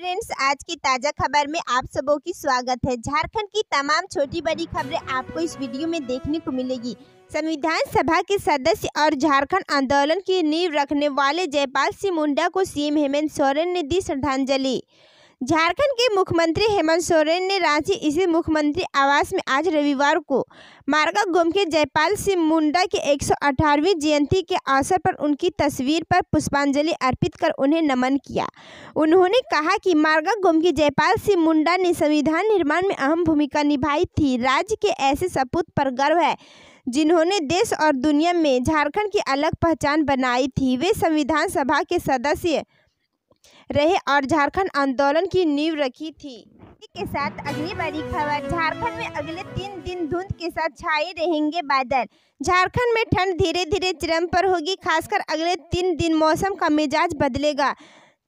Friends, आज की ताज़ा खबर में आप सबों की स्वागत है। झारखंड की तमाम छोटी बड़ी खबरें आपको इस वीडियो में देखने को मिलेगी। संविधान सभा के सदस्य और झारखंड आंदोलन की नींव रखने वाले जयपाल सिंह मुंडा को सीएम हेमंत सोरेन ने दी श्रद्धांजलि। झारखंड के मुख्यमंत्री हेमंत सोरेन ने रांची स्थित मुख्यमंत्री आवास में आज रविवार को मार्गा गांव के जयपाल सिंह मुंडा की 118वीं जयंती के अवसर पर उनकी तस्वीर पर पुष्पांजलि अर्पित कर उन्हें नमन किया। उन्होंने कहा कि मार्गा गांव के जयपाल सिंह मुंडा ने संविधान निर्माण में अहम भूमिका निभाई थी। राज्य के ऐसे सपूत पर गर्व है जिन्होंने देश और दुनिया में झारखंड की अलग पहचान बनाई थी। वे संविधान सभा के सदस्य रहे और झारखंड आंदोलन की नींव रखी थी। इसी के साथ अगली बड़ी खबर, झारखंड में अगले 3 दिन धुंध के साथ छाए रहेंगे बादल। झारखंड में ठंड धीरे धीरे चरम पर होगी। खासकर अगले 3 दिन मौसम का मिजाज बदलेगा।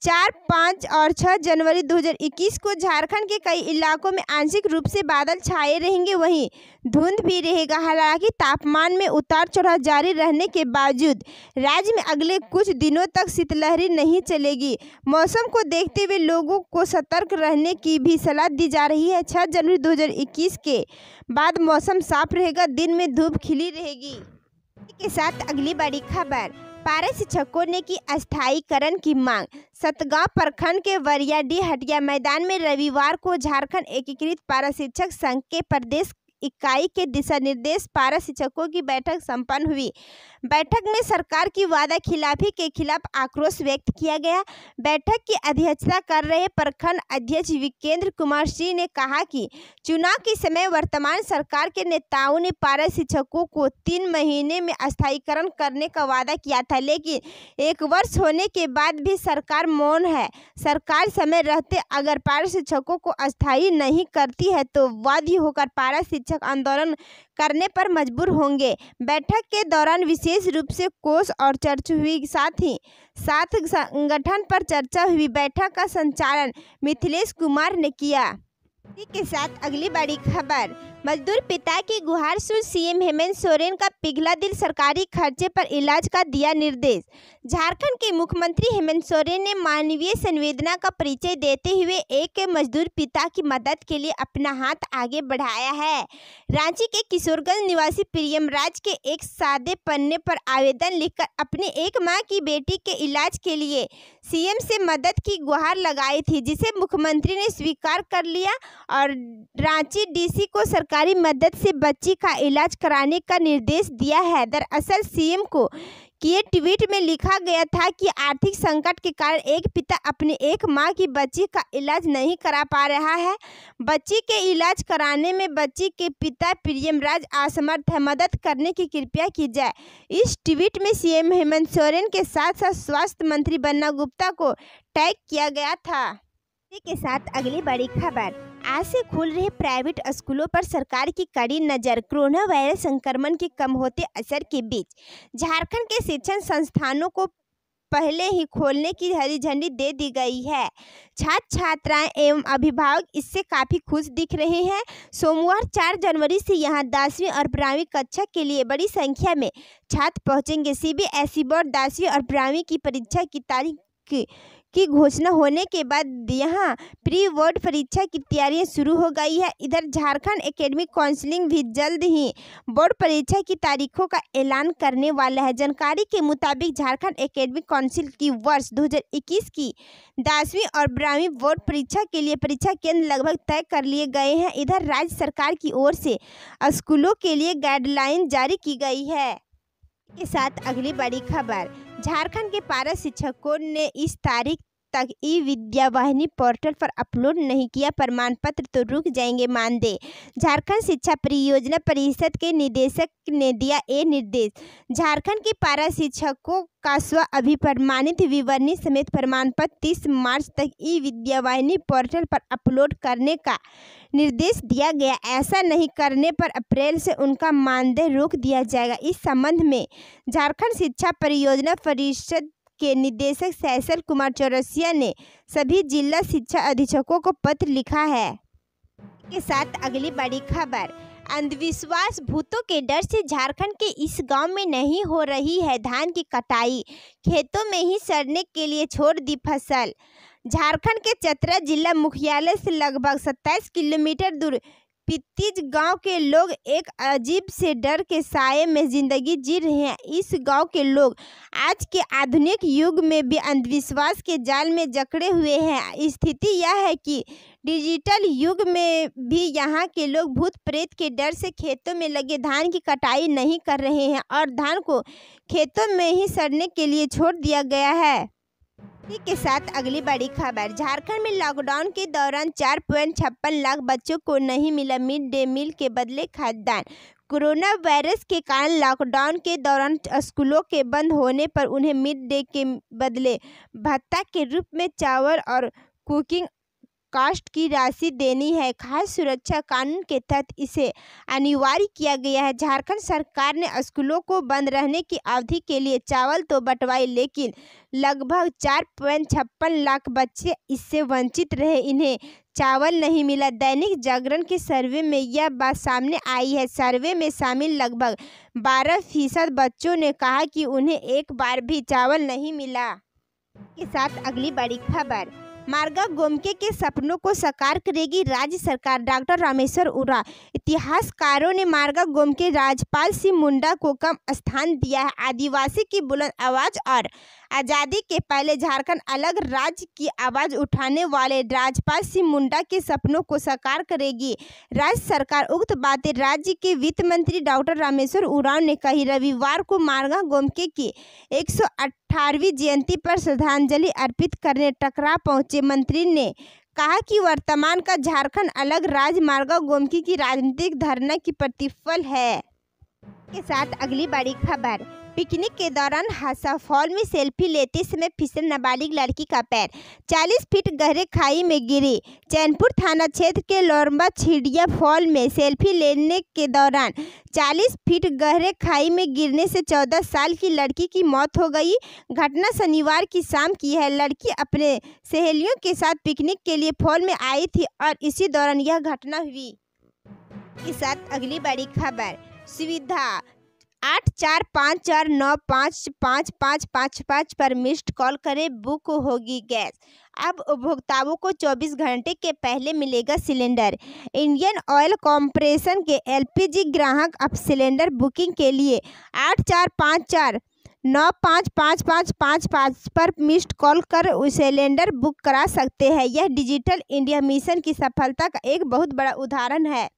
4, 5 और 6 जनवरी 2021 को झारखंड के कई इलाकों में आंशिक रूप से बादल छाए रहेंगे, वहीं धुंध भी रहेगा। हालांकि तापमान में उतार चढ़ाव जारी रहने के बावजूद राज्य में अगले कुछ दिनों तक शीतलहरी नहीं चलेगी। मौसम को देखते हुए लोगों को सतर्क रहने की भी सलाह दी जा रही है। 6 जनवरी 2021 के बाद मौसम साफ रहेगा, दिन में धूप खिली रहेगी। इसी के साथ अगली बड़ी खबर, पारा शिक्षकों ने की अस्थायीकरण की मांग। सतगांव प्रखंड के वरियाडीह हटिया मैदान में रविवार को झारखंड एकीकृत पारा शिक्षक संघ के प्रदेश इकाई के दिशा निर्देश पारा शिक्षकों की बैठक संपन्न हुई। बैठक में सरकार की वादा खिलाफी के खिलाफ आक्रोश व्यक्त किया गया। बैठक की अध्यक्षता कर रहे प्रखंड अध्यक्ष विकेंद्र कुमार सिंह ने कहा कि चुनाव के समय वर्तमान सरकार के नेताओं ने पारा शिक्षकों को 3 महीने में अस्थायीकरण करने का वादा किया था, लेकिन 1 वर्ष होने के बाद भी सरकार मौन है। सरकार समय रहते अगर पारा शिक्षकों को अस्थायी नहीं करती है तो बाध्य होकर पारा शिक्षक आंदोलन करने पर मजबूर होंगे। बैठक के दौरान विशेष रूप से कोष और चर्चा हुई, साथ ही साथ संगठन पर चर्चा हुई। बैठक का संचालन मिथिलेश कुमार ने किया। इसी के साथ अगली बड़ी खबर, मजदूर पिता की गुहार सुन सीएम हेमंत सोरेन का पिघला दिल, सरकारी खर्चे पर इलाज का दिया निर्देश। झारखंड के मुख्यमंत्री हेमंत सोरेन ने मानवीय संवेदना का परिचय देते हुए एक मजदूर पिता की मदद के लिए अपना हाथ आगे बढ़ाया है। रांची के किशोरगंज निवासी प्रियम राज के एक सादे पन्ने पर आवेदन लिखकर अपनी एक मां की बेटी के इलाज के लिए सीएम से मदद की गुहार लगाई थी, जिसे मुख्यमंत्री ने स्वीकार कर लिया और रांची डीसी को सरकारी मदद से बच्ची का इलाज कराने का निर्देश दिया है। दरअसल सीएम को किए ट्वीट में लिखा गया था कि आर्थिक संकट के कारण एक पिता अपनी एक मां की बच्ची का इलाज नहीं करा पा रहा है। बच्ची के इलाज कराने में बच्ची के पिता प्रियमराज असमर्थ है, मदद करने की कृपया की जाए। इस ट्वीट में सीएम हेमंत सोरेन के साथ साथ स्वास्थ्य मंत्री बन्ना गुप्ता को टैग किया गया था। इसी के साथ अगली बड़ी खबर, आज से खुल रहे प्राइवेट स्कूलों पर सरकार की कड़ी नज़र। कोरोना वायरस संक्रमण के कम होते असर के बीच झारखंड के शिक्षण संस्थानों को पहले ही खोलने की हरी झंडी दे दी गई है। छात्र छात्राएं एवं अभिभावक इससे काफ़ी खुश दिख रहे हैं। सोमवार 4 जनवरी से यहां 10वीं और 12वीं कक्षा के लिए बड़ी संख्या में छात्र पहुंचेंगे। सीबीएसई बोर्ड 10वीं और 12वीं की परीक्षा की तारीख की घोषणा होने के बाद यहां प्री बोर्ड परीक्षा की तैयारियां शुरू हो गई है। इधर झारखंड एकेडमिक काउंसिल भी जल्द ही बोर्ड परीक्षा की तारीखों का ऐलान करने वाला है। जानकारी के मुताबिक झारखंड एकेडमिक काउंसिल की वर्ष 2021 की 10वीं और 12वीं बोर्ड परीक्षा के लिए परीक्षा केंद्र लगभग तय कर लिए गए हैं। इधर राज्य सरकार की ओर से स्कूलों के लिए गाइडलाइन जारी की गई है। के साथ अगली बड़ी खबर, झारखंड के पारा शिक्षकों ने इस तारीख तक ई-विद्या वाहिनी पोर्टल पर अपलोड नहीं किया प्रमाण पत्र तो रुक जाएंगे मानदेय। झारखंड शिक्षा परियोजना परिषद के निदेशक ने दिया ये निर्देश। झारखंड के पारा शिक्षकों का स्व अभिप्रमाणित विवरणी समेत प्रमाण पत्र 30 मार्च तक ई-विद्या वाहिनी पोर्टल पर अपलोड करने का निर्देश दिया गया। ऐसा नहीं करने पर अप्रैल से उनका मानदेय रोक दिया जाएगा। इस संबंध में झारखंड शिक्षा परियोजना परिषद के निदेशक सैसल कुमार चौरसिया ने सभी जिला शिक्षा अधीक्षकों को पत्र लिखा है। के साथ अगली बड़ी खबर, अंधविश्वास भूतों के डर से झारखंड के इस गांव में नहीं हो रही है धान की कटाई, खेतों में ही सड़ने के लिए छोड़ दी फसल। झारखंड के चतरा जिला मुख्यालय से लगभग 27 किलोमीटर दूर पित्तीज गांव के लोग एक अजीब से डर के साये में जिंदगी जी रहे हैं। इस गांव के लोग आज के आधुनिक युग में भी अंधविश्वास के जाल में जकड़े हुए हैं। स्थिति यह है कि डिजिटल युग में भी यहाँ के लोग भूत प्रेत के डर से खेतों में लगे धान की कटाई नहीं कर रहे हैं और धान को खेतों में ही सड़ने के लिए छोड़ दिया गया है। इसी के साथ अगली बड़ी खबर, झारखंड में लॉकडाउन के दौरान 4.56 लाख बच्चों को नहीं मिला मिड डे मील के बदले खाद्यान्न। कोरोना वायरस के कारण लॉकडाउन के दौरान स्कूलों के बंद होने पर उन्हें मिड डे के बदले भत्ता के रूप में चावल और कुकिंग कास्ट की राशि देनी है। खास सुरक्षा कानून के तहत इसे अनिवार्य किया गया है। झारखंड सरकार ने स्कूलों को बंद रहने की अवधि के लिए चावल तो बंटवाई, लेकिन लगभग 4.56 लाख बच्चे इससे वंचित रहे, इन्हें चावल नहीं मिला। दैनिक जागरण के सर्वे में यह बात सामने आई है। सर्वे में शामिल लगभग 12% बच्चों ने कहा कि उन्हें एक बार भी चावल नहीं मिला। के साथ अगली बड़ी खबर, मार्गा गोमके के सपनों को साकार करेगी राज्य सरकार, डॉक्टर रामेश्वर उरांव। इतिहासकारों ने मार्गा गोमके राजपाल सिंह मुंडा को कम स्थान दिया है। आदिवासी की बुलंद आवाज और आज़ादी के पहले झारखंड अलग राज्य की आवाज़ उठाने वाले राजपाल सिंह मुंडा के सपनों को साकार करेगी राज्य सरकार। उक्त बातें राज्य के वित्त मंत्री डॉक्टर रामेश्वर उरांव ने कही। रविवार को मार्गा गोमके की 118वीं जयंती पर श्रद्धांजलि अर्पित करने टकरा पहुंचे मंत्री ने कहा कि वर्तमान का झारखंड अलग राज्य मार्गा गोमके की राजनीतिक धारणा की प्रतिफल है। के साथ अगली बड़ी खबर, पिकनिक के दौरान हादसा, फॉल में सेल्फी लेते समय फिसल नाबालिग लड़की का पैर, 40 फीट गहरे खाई में गिरी। चैनपुर थाना क्षेत्र के लोरम्बा छिड़िया फॉल में सेल्फी लेने के दौरान 40 फीट गहरे खाई में गिरने से 14 साल की लड़की की मौत हो गई। घटना शनिवार की शाम की है। लड़की अपने सहेलियों के साथ पिकनिक के लिए फॉल में आई थी और इसी दौरान यह घटना हुई। के साथ अगली बड़ी खबर, सुविधा 8454955555 पर मिस्ड कॉल करें, बुक होगी गैस। अब उपभोक्ताओं को 24 घंटे के पहले मिलेगा सिलेंडर। इंडियन ऑयल कॉर्पोरेशन के एलपीजी ग्राहक अब सिलेंडर बुकिंग के लिए 8454955555 पर मिस्ड कॉल कर सिलेंडर बुक करा सकते हैं। यह डिजिटल इंडिया मिशन की सफलता का एक बहुत बड़ा उदाहरण है।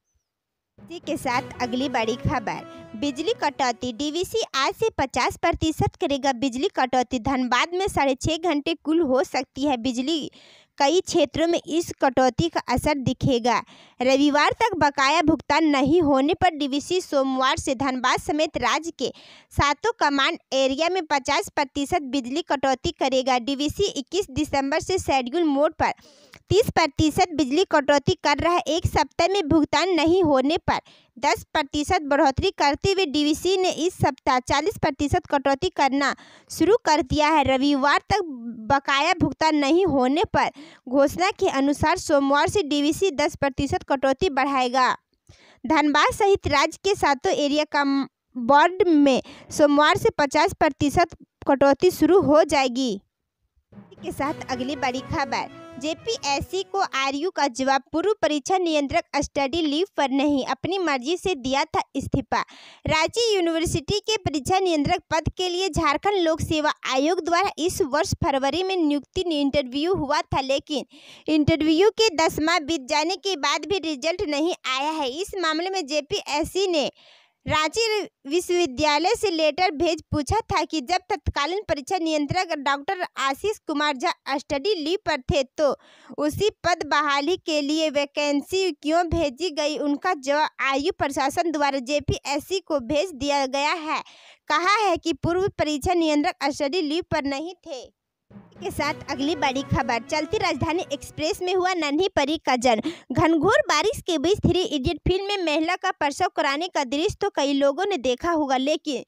इसी के साथ अगली बड़ी खबर, बिजली कटौती, डीवीसी आज से 50% करेगा बिजली कटौती। धनबाद में 6.5 घंटे कुल हो सकती है बिजली। कई क्षेत्रों में इस कटौती का असर दिखेगा। रविवार तक बकाया भुगतान नहीं होने पर डीवीसी सोमवार से धनबाद समेत राज्य के 7 कमांड एरिया में 50% बिजली कटौती करेगा। डीवीसी 21 दिसंबर से शेड्यूल मोड पर 30% बिजली कटौती कर रहा है। एक सप्ताह में भुगतान नहीं होने पर 10% बढ़ोतरी करते हुए डीवीसी ने इस सप्ताह 40% कटौती करना शुरू कर दिया है। रविवार तक बकाया भुगतान नहीं होने पर घोषणा के अनुसार सोमवार से डीवीसी 10% कटौती बढ़ाएगा। धनबाद सहित राज्य के 7 एरिया का बोर्ड में सोमवार से 50% कटौती शुरू हो जाएगी। के साथ अगली बड़ी खबर, जेपीएससी को आरयू का जवाब, पूर्व परीक्षा नियंत्रक स्टडी लीव पर नहीं, अपनी मर्जी से दिया था इस्तीफा। रांची यूनिवर्सिटी के परीक्षा नियंत्रक पद के लिए झारखंड लोक सेवा आयोग द्वारा इस वर्ष फरवरी में नियुक्ति इंटरव्यू हुआ था, लेकिन इंटरव्यू के 10 माह बीत जाने के बाद भी रिजल्ट नहीं आया है। इस मामले में जेपीएससी ने रांची विश्वविद्यालय से लेटर भेज पूछा था कि जब तत्कालीन परीक्षा नियंत्रक doctor Ashish Kumar Jha study leave पर थे तो उसी पद बहाली के लिए वैकेंसी क्यों भेजी गई। उनका जवाब आयु प्रशासन द्वारा जेपीएससी को भेज दिया गया है। कहा है कि पूर्व परीक्षा नियंत्रक स्टडी लीव पर नहीं थे। के साथ अगली बड़ी खबर, चलती राजधानी एक्सप्रेस में हुआ नन्ही परी का जन्म। घनघोर बारिश के बीच 3 इडियट फिल्म में महिला का प्रसव कराने का दृश्य तो कई लोगों ने देखा होगा, लेकिन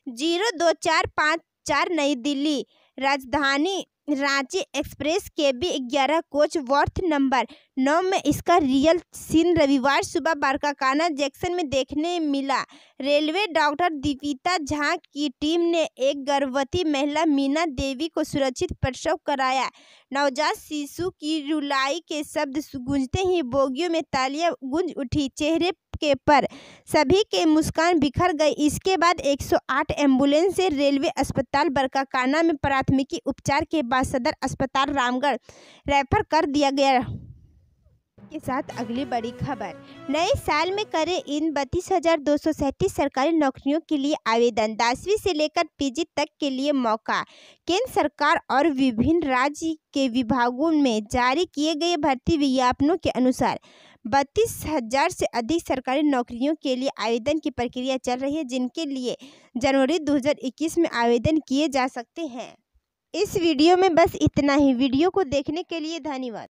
02454 नई दिल्ली राजधानी रांची एक्सप्रेस के भी 11 कोच वर्थ नंबर 9 में इसका रियल सीन रविवार सुबह बरकाकाना जंक्शन में देखने मिला। रेलवे डॉक्टर दीपिका झा की टीम ने एक गर्भवती महिला मीना देवी को सुरक्षित प्रसव कराया। नवजात शिशु की रुलाई के शब्द गूंजते ही बोगियों में तालियां गूंज उठी, चेहरे के पर सभी के मुस्कान बिखर गई। इसके बाद 108 एम्बुलेंस से रेलवे अस्पताल बरकाकाना में प्राथमिक उपचार के बाद सदर अस्पताल रामगढ़ रेफर कर दिया गया। के साथ अगली बड़ी खबर, नए साल में करें इन 32,237 सरकारी नौकरियों के लिए आवेदन। 10वीं से लेकर पीजी तक के लिए मौका। केंद्र सरकार और विभिन्न राज्य के विभागों में जारी किए गए भर्ती विज्ञापनों के अनुसार 32,000 से अधिक सरकारी नौकरियों के लिए आवेदन की प्रक्रिया चल रही है, जिनके लिए जनवरी 2021 में आवेदन किए जा सकते हैं। इस वीडियो में बस इतना ही। वीडियो को देखने के लिए धन्यवाद।